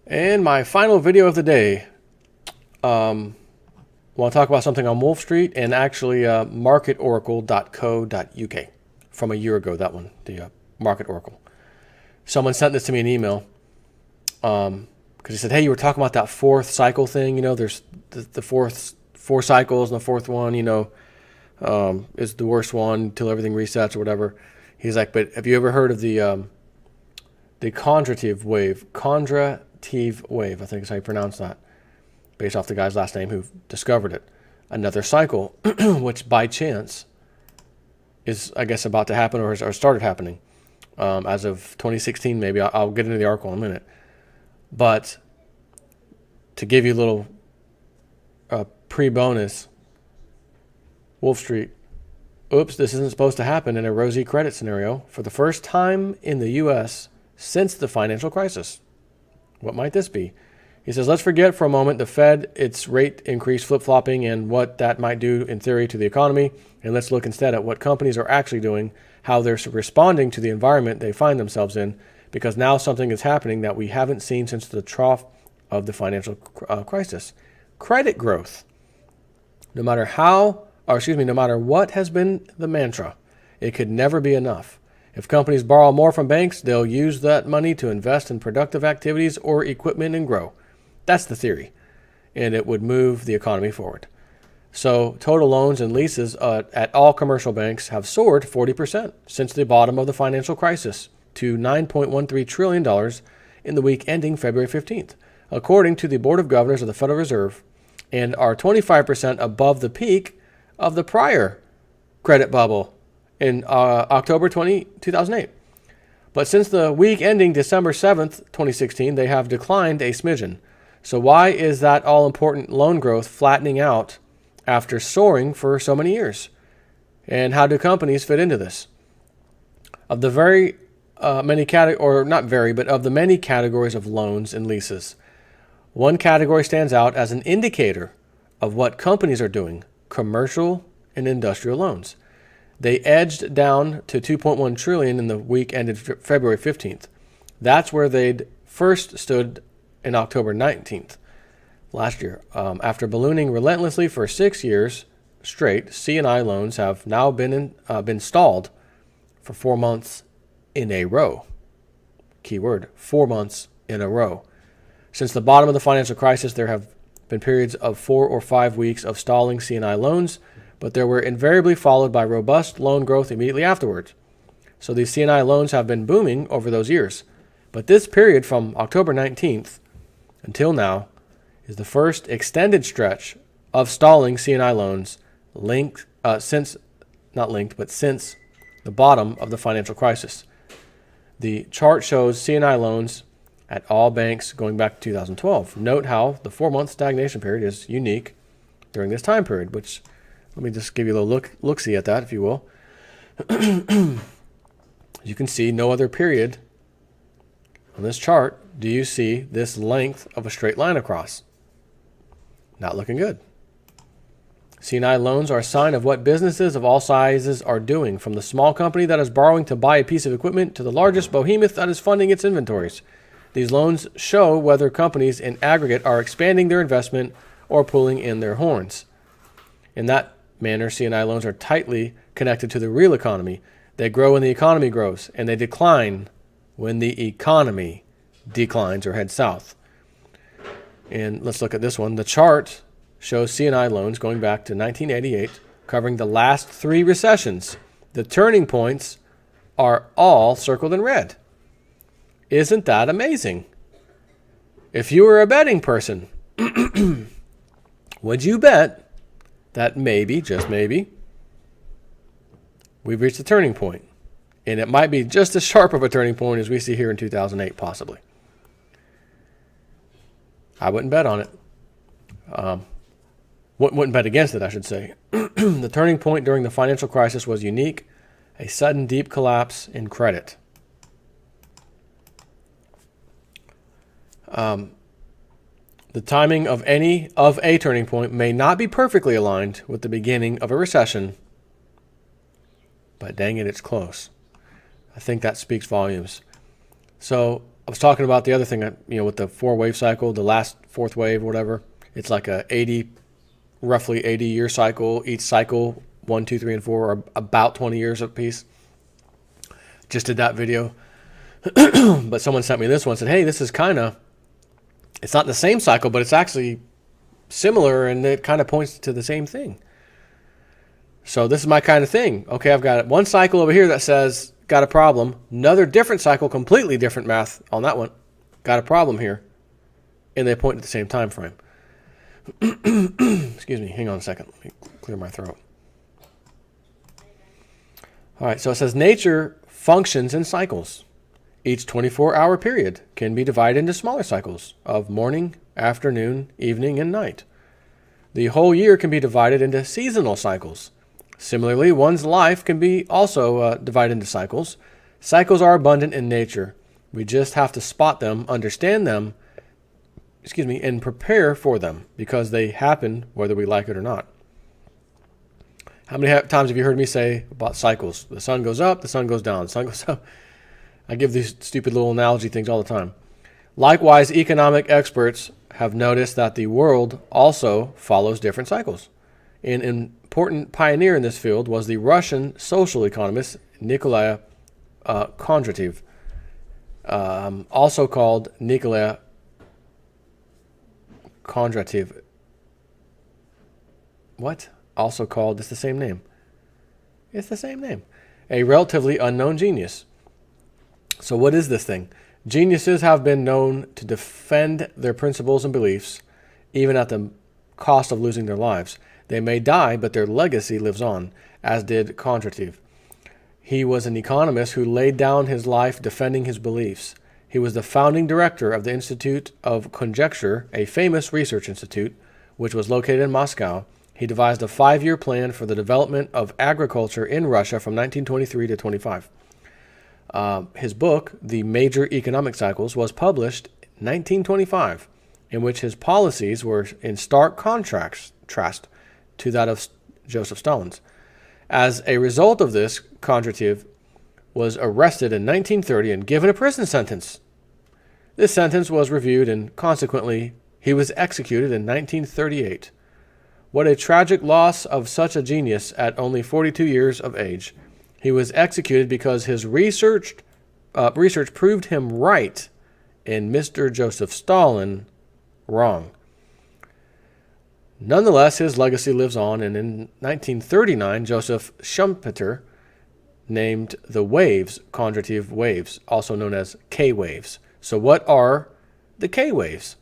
And my final video of the day, I want to talk about something on Wolf Street and actually marketoracle.co.uk from a year ago, that one, the Market Oracle. Someone sent this to me in email because he said, hey, you were talking about that fourth cycle thing. You know, there's the four cycles, and the fourth one, is the worst one until everything resets or whatever. He's like, but have you ever heard of the Kondrativ wave? Kondrativ wave, I think is how you pronounce that, based off the guy's last name who discovered it. Another cycle, which by chance is, I guess, about to happen or started happening as of 2016, maybe. I'll get into the article in a minute. But to give you a little pre-bonus, Wolf Street, oops, this isn't supposed to happen in a rosy credit scenario for the first time in the U.S. since the financial crisis. What might this be? He says, let's forget for a moment the Fed, its rate increase flip-flopping and what that might do in theory to the economy, and let's look instead at what companies are actually doing, how they're responding to the environment they find themselves in, because now something is happening that we haven't seen since the trough of the financial crisis. Credit growth. No matter what has been the mantra, it could never be enough. If companies borrow more from banks, they'll use that money to invest in productive activities or equipment and grow. That's the theory, and it would move the economy forward. So total loans and leases at all commercial banks have soared 40% since the bottom of the financial crisis to $9.13 trillion in the week ending February 15th, according to the Board of Governors of the Federal Reserve, and are 25% above the peak of the prior credit bubble in October 2008. But since the week ending December 7th, 2016, they have declined a smidgen. So why is that all-important loan growth flattening out after soaring for so many years? And how do companies fit into this? Of the of the many categories of loans and leases, one category stands out as an indicator of what companies are doing: commercial and industrial loans. They edged down to $2.1 trillion in the week ended February 15th. That's where they'd first stood in October 19th last year. After ballooning relentlessly for 6 years straight, C&I loans have now been stalled for 4 months in a row. Keyword, 4 months in a row. Since the bottom of the financial crisis, there have been periods of 4 or 5 weeks of stalling C&I loans, but they were invariably followed by robust loan growth immediately afterwards. So these C&I loans have been booming over those years. But this period from October 19th until now is the first extended stretch of stalling C&I loans since the bottom of the financial crisis. The chart shows C&I loans at all banks going back to 2012. Note how the 4-month stagnation period is unique during this time period, which, let me just give you a little look-see at that, if you will. You can see no other period on this chart do you see this length of a straight line across. Not looking good. C&I loans are a sign of what businesses of all sizes are doing, from the small company that is borrowing to buy a piece of equipment to the largest behemoth that is funding its inventories. These loans show whether companies in aggregate are expanding their investment or pulling in their horns. In that manner, C&I loans are tightly connected to the real economy. They grow when the economy grows, and they decline when the economy declines or heads south. And let's look at this one. The chart shows C&I loans going back to 1988, covering the last 3 recessions. The turning points are all circled in red. Isn't that amazing? If you were a betting person, would you bet that maybe, just maybe, we've reached a turning point? And it might be just as sharp of a turning point as we see here in 2008, possibly. I wouldn't bet on it. Wouldn't bet against it, I should say. The turning point during the financial crisis was unique, a sudden deep collapse in credit. The timing of a turning point may not be perfectly aligned with the beginning of a recession, but dang it, it's close. I think that speaks volumes. So I was talking about the other thing, with the 4-wave cycle, the last fourth wave, whatever. It's like roughly 80-year cycle. Each cycle, 1, 2, 3, and 4 are about 20 years apiece. Just did that video. But someone sent me this one and said, hey, this is it's not the same cycle, but it's actually similar, and it kind of points to the same thing. So this is my kind of thing. Okay, I've got one cycle over here that says, got a problem. Another different cycle, completely different math on that one. Got a problem here. And they point to the same time frame. Excuse me, hang on a second. Let me clear my throat. All right, so it says nature functions in cycles. Each 24-hour period can be divided into smaller cycles of morning, afternoon, evening, and night. The whole year can be divided into seasonal cycles. Similarly, one's life can be also divided into cycles. Cycles are abundant in nature. We just have to spot them, understand them, and prepare for them, because they happen whether we like it or not. How many times have you heard me say about cycles? The sun goes up, the sun goes down, the sun goes up. I give these stupid little analogy things all the time. Likewise, economic experts have noticed that the world also follows different cycles. An important pioneer in this field was the Russian social economist Nikolai Kondratiev, also called Nikolai Kondratiev. What? Also called, it's the same name. It's the same name. A relatively unknown genius. So what is this thing? Geniuses have been known to defend their principles and beliefs, even at the cost of losing their lives. They may die, but their legacy lives on, as did Kondratiev. He was an economist who laid down his life defending his beliefs. He was the founding director of the Institute of Conjecture, a famous research institute, which was located in Moscow. He devised a 5-year plan for the development of agriculture in Russia from 1923 to 25. His book, The Major Economic Cycles, was published in 1925, in which his policies were in stark contrast to that of Joseph Stalin's. As a result of this, Kondratiev was arrested in 1930 and given a prison sentence. This sentence was reviewed, and consequently, he was executed in 1938. What a tragic loss of such a genius at only 42 years of age. He was executed because his research proved him right and Mr. Joseph Stalin wrong. Nonetheless, his legacy lives on, and in 1939, Joseph Schumpeter named the waves Kondratiev waves, also known as K-waves. So what are the K-waves?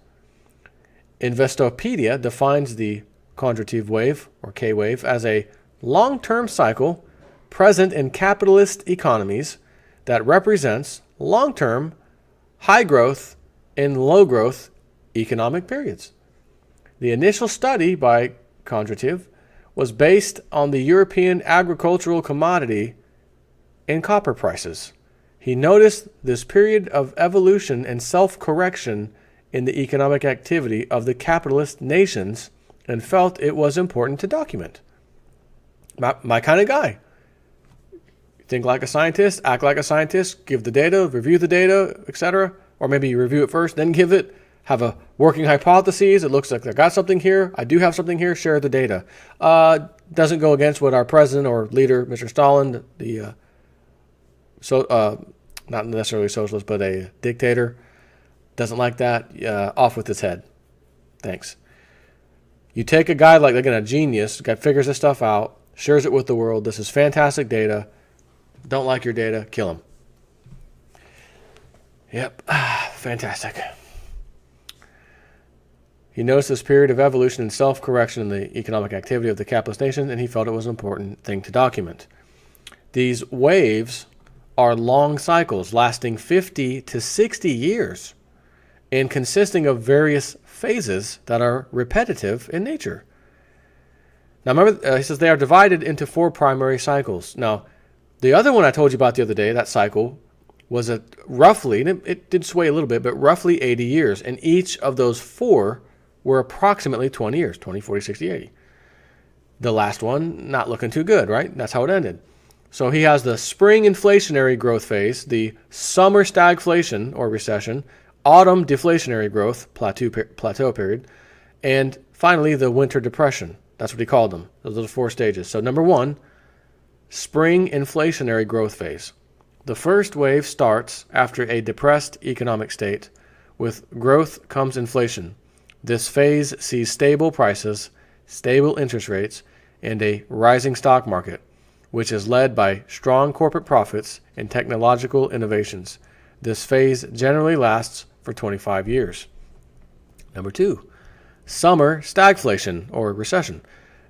Investopedia defines the Kondratiev wave, or K-wave, as a long-term cycle present in capitalist economies that represents long-term, high-growth, and low-growth economic periods. The initial study by Kondratiev was based on the European agricultural commodity and copper prices. He noticed this period of evolution and self-correction in the economic activity of the capitalist nations and felt it was important to document. My kind of guy. Think like a scientist, act like a scientist, give the data, review the data, etc. Or maybe you review it first, then give it. Have a working hypothesis. It looks like I got something here. I do have something here. Share the data. Doesn't go against what our president or leader, Mr. Stalin, not necessarily socialist, but a dictator, doesn't like that. Off with his head. Thanks. You take a guy like, again, a genius, guy figures this stuff out, shares it with the world. This is fantastic data. Don't like your data, kill him. Yep, fantastic. He noticed this period of evolution and self-correction in the economic activity of the capitalist nation, and he felt it was an important thing to document. These waves are long cycles lasting 50 to 60 years and consisting of various phases that are repetitive in nature. Now remember, he says they are divided into 4 primary cycles. Now, the other one I told you about the other day, that cycle, was roughly, and it did sway a little bit, but roughly 80 years. And each of those 4 were approximately 20 years, 20, 40, 60, 80. The last one, not looking too good, right? That's how it ended. So he has the spring inflationary growth phase, the summer stagflation or recession, autumn deflationary growth, plateau period, and finally the winter depression. That's what he called them. Those are the 4 stages. So number 1, spring inflationary growth phase. The first wave starts after a depressed economic state. With growth comes inflation. This phase sees stable prices, stable interest rates, and a rising stock market, which is led by strong corporate profits and technological innovations. This phase generally lasts for 25 years. Number 2, summer stagflation or recession.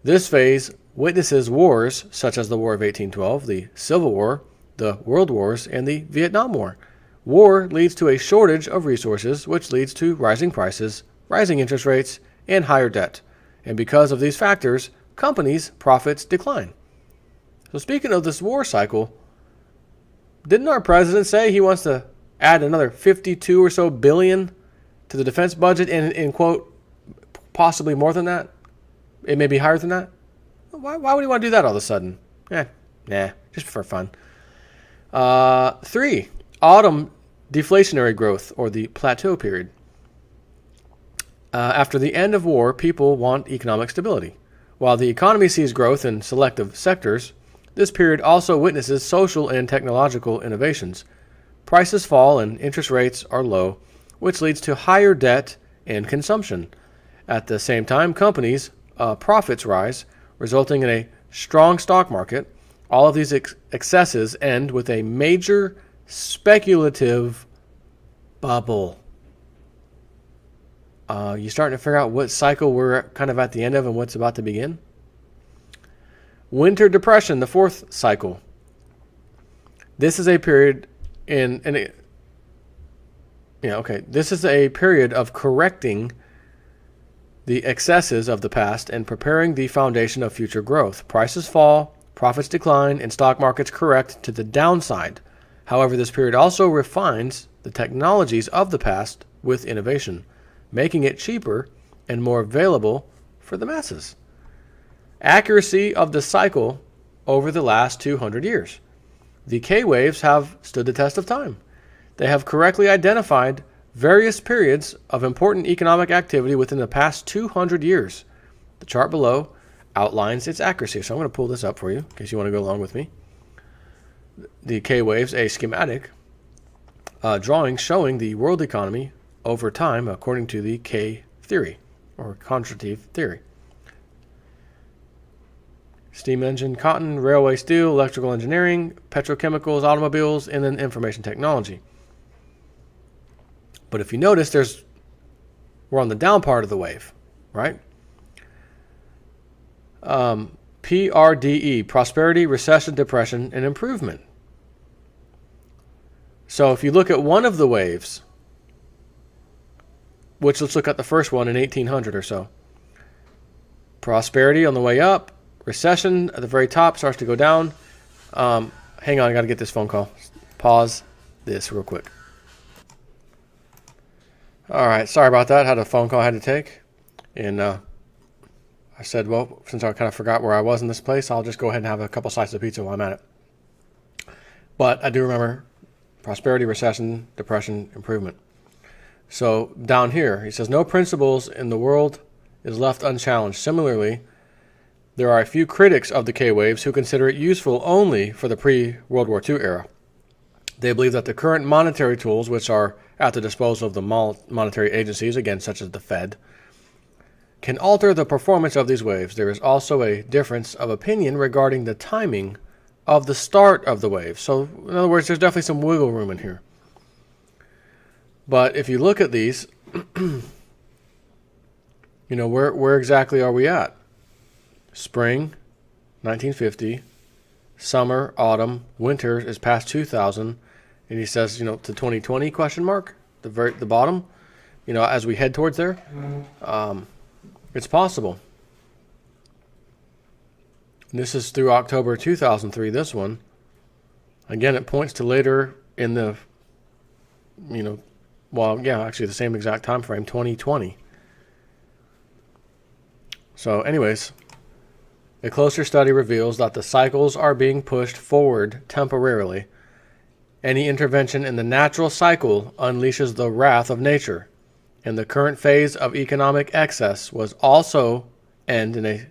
This phase witnesses wars such as the War of 1812, the Civil War, the World Wars, and the Vietnam War. War leads to a shortage of resources, which leads to rising prices, rising interest rates, and higher debt. And because of these factors, companies' profits decline. So speaking of this war cycle, didn't our president say he wants to add another 52 or so billion to the defense budget and quote, possibly more than that? It may be higher than that? Why would he want to do that all of a sudden? Just for fun. 3, autumn deflationary growth or the plateau period. After the end of war, people want economic stability. While the economy sees growth in selective sectors, this period also witnesses social and technological innovations. Prices fall and interest rates are low, which leads to higher debt and consumption. At the same time, companies' profits rise, resulting in a strong stock market. All of these excesses end with a major speculative bubble. You starting to figure out what cycle we're kind of at the end of and what's about to begin? Winter depression, the 4th cycle. This is a period This is a period of correcting the excesses of the past and preparing the foundation of future growth. Prices fall, profits decline, and stock markets correct to the downside. However, this period also refines the technologies of the past with innovation, making it cheaper and more available for the masses. Accuracy of the cycle over the last 200 years. The K waves have stood the test of time. They have correctly identified various periods of important economic activity within the past 200 years. The chart below outlines its accuracy. So I'm going to pull this up for you in case you want to go along with me. The K waves, a schematic drawing showing the world economy over time according to the K theory or quantitative theory. Steam engine, cotton, railway, steel, electrical engineering, petrochemicals, automobiles, and then information technology. But if you notice, we're on the down part of the wave, right? PRDE, prosperity, recession, depression, and improvement. So if you look at one of the waves, which let's look at the first one in 1800 or so. Prosperity on the way up, recession at the very top starts to go down. Hang on, I got to get this phone call. Pause this real quick. All right, sorry about that. I had a phone call I had to take. And I said, well, since I kind of forgot where I was in this place, I'll just go ahead and have a couple slices of pizza while I'm at it. But I do remember prosperity, recession, depression, improvement. So down here, he says, no principles in the world is left unchallenged. Similarly, there are a few critics of the K-waves who consider it useful only for the pre-World War II era. They believe that the current monetary tools, which are at the disposal of the monetary agencies, again, such as the Fed, can alter the performance of these waves. There is also a difference of opinion regarding the timing of the start of the wave. So, in other words, there's definitely some wiggle room in here. But if you look at these, where exactly are we at? Spring, 1950, summer, autumn, winter is past 2000, and he says, to 2020 question mark, the bottom, as we head towards there, it's possible. And this is through October 2003, this one. Again, it points to later in the, actually the same exact time frame, 2020. So anyways, A closer study reveals that the cycles are being pushed forward temporarily. Any intervention in the natural cycle unleashes the wrath of nature, and the current phase of economic excess will also end in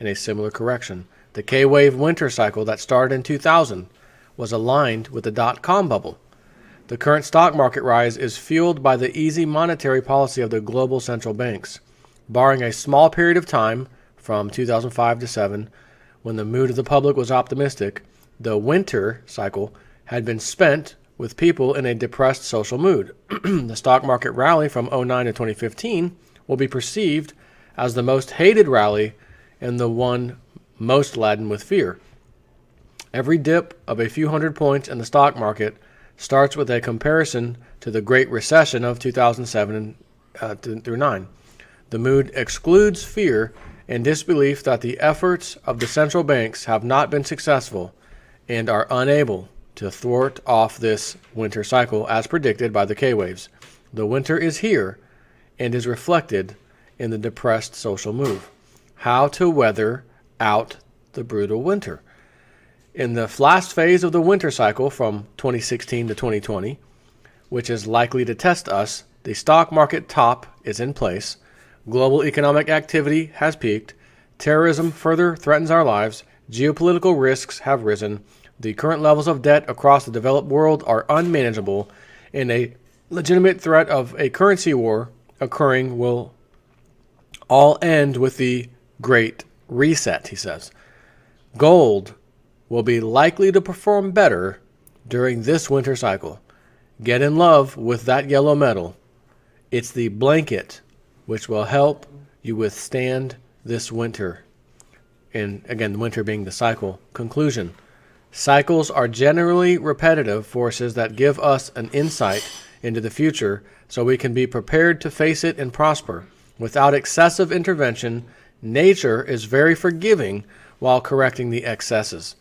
a similar correction. The K-wave winter cycle that started in 2000 was aligned with the dot-com bubble. The current stock market rise is fueled by the easy monetary policy of the global central banks. Barring a small period of time from 2005 to 7, when the mood of the public was optimistic, the winter cycle had been spent with people in a depressed social mood. The stock market rally from 2009 to 2015 will be perceived as the most hated rally and the one most laden with fear. Every dip of a few hundred points in the stock market starts with a comparison to the Great Recession of 2007 through 9. The mood excludes fear and disbelief that the efforts of the central banks have not been successful and are unable to thwart off this winter cycle as predicted by the K-waves. The winter is here and is reflected in the depressed social mood. How to weather out the brutal winter. In the last phase of the winter cycle from 2016 to 2020, which is likely to test us, the stock market top is in place. Global economic activity has peaked. Terrorism further threatens our lives. Geopolitical risks have risen. The current levels of debt across the developed world are unmanageable, and a legitimate threat of a currency war occurring will all end with the Great Reset, he says. Gold will be likely to perform better during this winter cycle. Get in love with that yellow metal. It's the blanket which will help you withstand this winter. And again, the winter being the cycle. Conclusion. Cycles are generally repetitive forces that give us an insight into the future so we can be prepared to face it and prosper. Without excessive intervention, nature is very forgiving while correcting the excesses.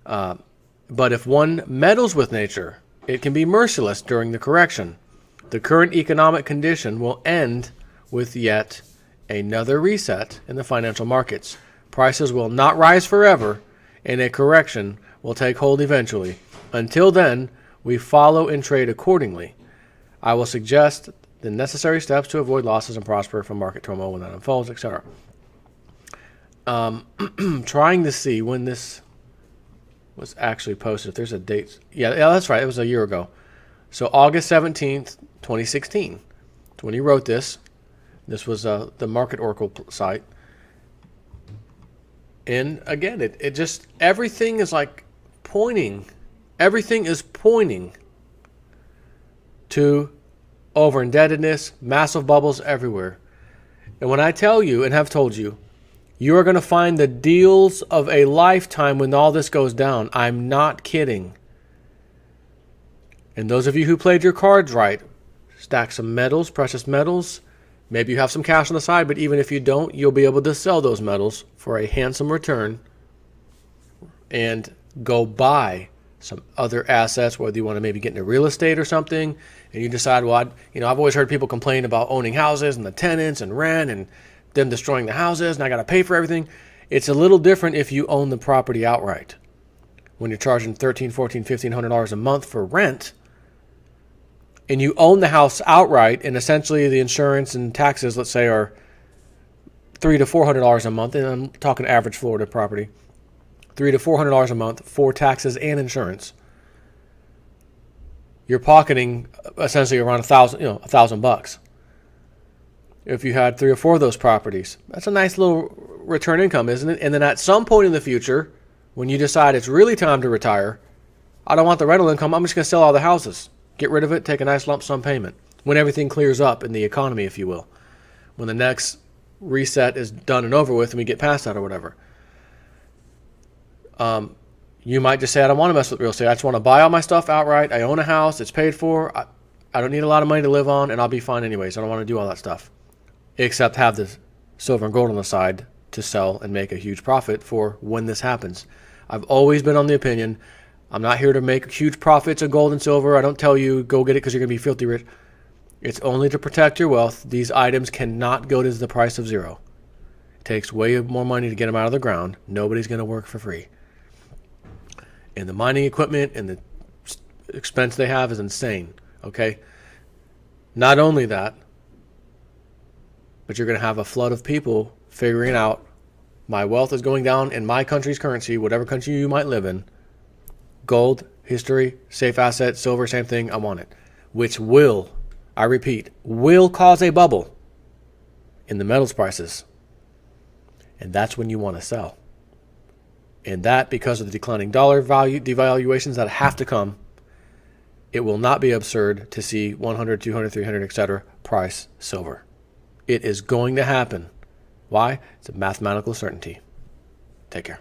But if one meddles with nature, it can be merciless during the correction. The current economic condition will end with yet another reset in the financial markets. Prices will not rise forever, and a correction will take hold eventually. Until then, we follow and trade accordingly. I will suggest the necessary steps to avoid losses and prosper from market turmoil when that unfolds, etc. Trying to see when this was actually posted. If there's a date. Yeah, that's right. It was a year ago. So August 17th, 2016. When he wrote this. This was the Market Oracle site. And again, it just, everything is like pointing. Everything is pointing to over-indebtedness, massive bubbles everywhere. And when I tell you and have told you, you are going to find the deals of a lifetime when all this goes down. I'm not kidding. And those of you who played your cards right, stack some metals, precious metals. Maybe you have some cash on the side, but even if you don't, you'll be able to sell those metals for a handsome return and go buy some other assets, whether you want to maybe get into real estate or something, and you decide, well, I've always heard people complain about owning houses and the tenants and rent and them destroying the houses, and I got to pay for everything. It's a little different if you own the property outright. When you're charging $1,300, $1,400, $1,500 a month for rent, and you own the house outright, and essentially the insurance and taxes, let's say, are $300 to $400 a month, and I'm talking average Florida property, $300 to $400 a month for taxes and insurance. You're pocketing essentially around $1,000. If you had 3 or 4 of those properties, that's a nice little return income, isn't it? And then at some point in the future, when you decide it's really time to retire, I don't want the rental income, I'm just going to sell all the houses. Get rid of it, take a nice lump sum payment. When everything clears up in the economy, if you will. When the next reset is done and over with and we get past that or whatever. You might just say, I don't want to mess with real estate. I just want to buy all my stuff outright. I own a house. It's paid for. I don't need a lot of money to live on, and I'll be fine anyways. I don't want to do all that stuff. Except have the silver and gold on the side to sell and make a huge profit for when this happens. I've always been on the opinion, I'm not here to make huge profits of gold and silver. I don't tell you, go get it because you're going to be filthy rich. It's only to protect your wealth. These items cannot go to the price of zero. It takes way more money to get them out of the ground. Nobody's going to work for free. And the mining equipment and the expense they have is insane, okay? Not only that, but you're going to have a flood of people figuring out my wealth is going down in my country's currency, whatever country you might live in. Gold, history, safe asset, silver, same thing, I want it. Which will, I repeat, will cause a bubble in the metals prices. And that's when you want to sell. And that, because of the declining dollar value, devaluations that have to come, it will not be absurd to see 100, 200, 300, etc. price silver. It is going to happen. Why? It's a mathematical certainty. Take care.